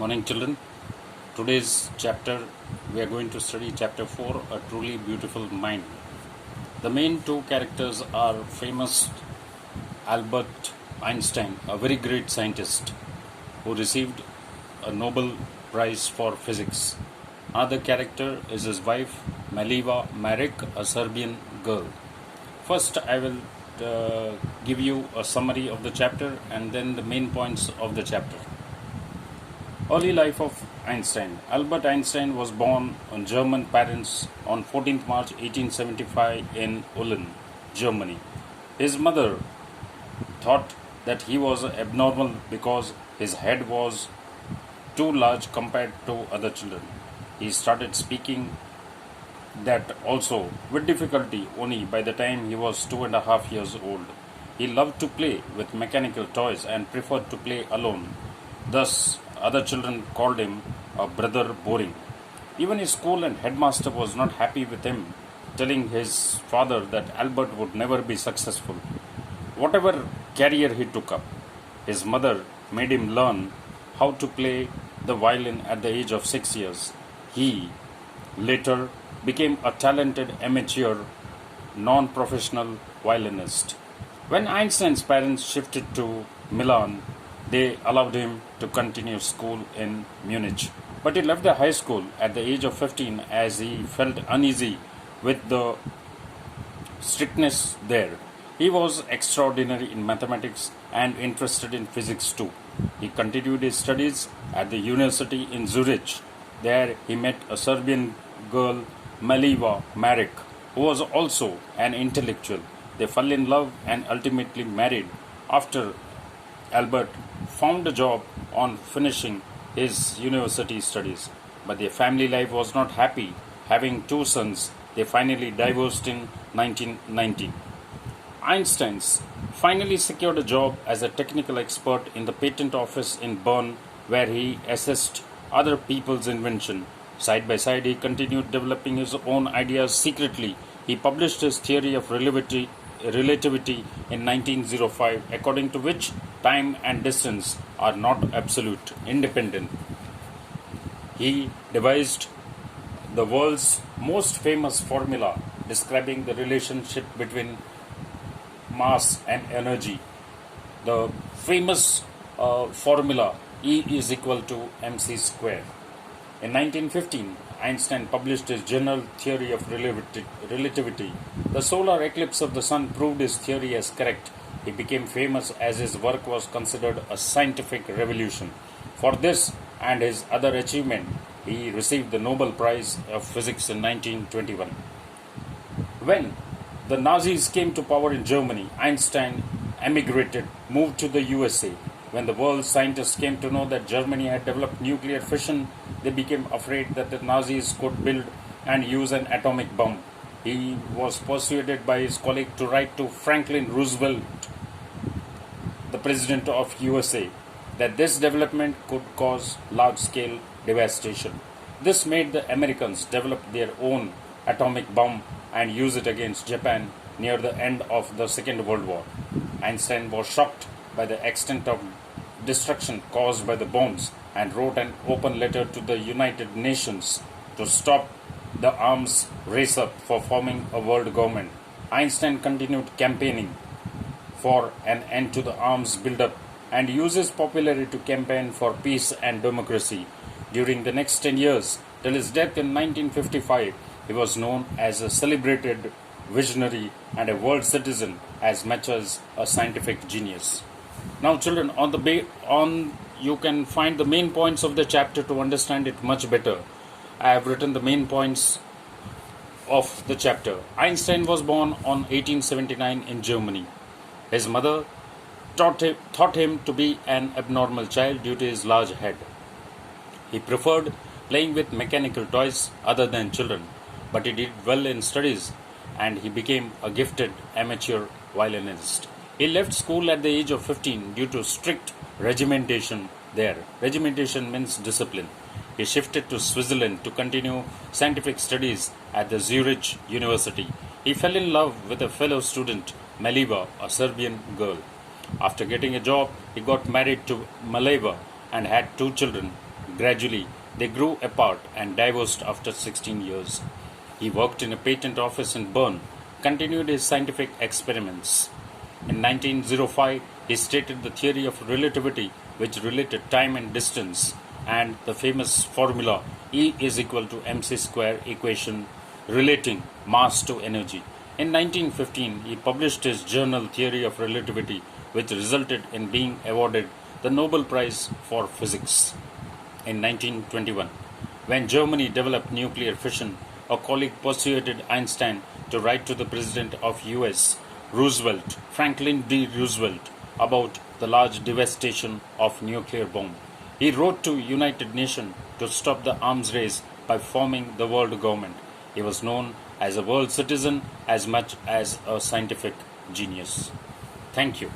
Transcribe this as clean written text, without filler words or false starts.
Morning, children. Today's chapter we are going to study chapter 4, A Truly Beautiful Mind. The main two characters are famous Albert Einstein, a very great scientist who received a Nobel Prize for Physics. Another character is his wife Maliva Maric, a Serbian girl. First, I will give you a summary of the chapter and then the main points of the chapter. Early life of Einstein. Albert Einstein was born on German parents on 14th March 1875 in Ulm, Germany. His mother thought that he was abnormal because his head was too large compared to other children. He started speaking that also with difficulty only by the time he was 2.5 years old. He loved to play with mechanical toys and preferred to play alone. Thus, other children called him a brother boring. Even his school and headmaster was not happy with him, telling his father that Albert would never be successful. Whatever career he took up, his mother made him learn how to play the violin at the age of 6 years. He later became a talented amateur, non-professional violinist. When Einstein's parents shifted to Milan, they allowed him to continue school in Munich. But he left the high school at the age of 15 as he felt uneasy with the strictness there. He was extraordinary in mathematics and interested in physics too. He continued his studies at the university in Zurich. There he met a Serbian girl, Maliva Maric, who was also an intellectual. They fell in love and ultimately married after Albert found a job on finishing his university studies. But their family life was not happy. Having two sons, they finally divorced in 1919. Einstein finally secured a job as a technical expert in the patent office in Bern, where he assessed other people's invention. Side by side, he continued developing his own ideas secretly. He published his theory of relativity in 1905, according to which time and distance are not absolute, independent. He devised the world's most famous formula describing the relationship between mass and energy. The famous formula E is equal to mc square. In 1915, Einstein published his general theory of relativity. The solar eclipse of the sun proved his theory as correct. He became famous as his work was considered a scientific revolution. For this and his other achievement, he received the Nobel Prize of Physics in 1921. When the Nazis came to power in Germany, Einstein emigrated, moved to the USA. When the world's scientists came to know that Germany had developed nuclear fission, they became afraid that the Nazis could build and use an atomic bomb. He was persuaded by his colleague to write to Franklin Roosevelt, the president of USA, that this development could cause large-scale devastation. This made the Americans develop their own atomic bomb and use it against Japan near the end of the Second World War. Einstein was shocked by the extent of destruction caused by the bombs and wrote an open letter to the United Nations to stop the arms race up for forming a world government. Einstein continued campaigning for an end to the arms buildup and used his popularity to campaign for peace and democracy. During the next 10 years, till his death in 1955, he was known as a celebrated visionary and a world citizen as much as a scientific genius. Now, children, you can find the main points of the chapter to understand it much better. I have written the main points of the chapter. Einstein was born on 1879 in Germany. His mother thought him to be an abnormal child due to his large head. He preferred playing with mechanical toys other than children, but he did well in studies and he became a gifted amateur violinist. He left school at the age of 15 due to strict regimentation there. Regimentation means discipline. He shifted to Switzerland to continue scientific studies at the Zurich University. He fell in love with a fellow student, Maliva, a Serbian girl. After getting a job, he got married to Maliva and had two children, Gradually, they grew apart and divorced after 16 years. He worked in a patent office in Bern, continued his scientific experiments. In 1905, he stated the theory of relativity, which related time and distance, and the famous formula E is equal to mc square equation relating mass to energy. In 1915, he published his journal Theory of Relativity, which resulted in being awarded the Nobel Prize for Physics. In 1921, when Germany developed nuclear fission, a colleague persuaded Einstein to write to the President of US, Roosevelt, Franklin D. Roosevelt, about the large devastation of nuclear bomb. He wrote to United Nations to stop the arms race by forming the world government. He was known as a world citizen as much as a scientific genius. Thank you.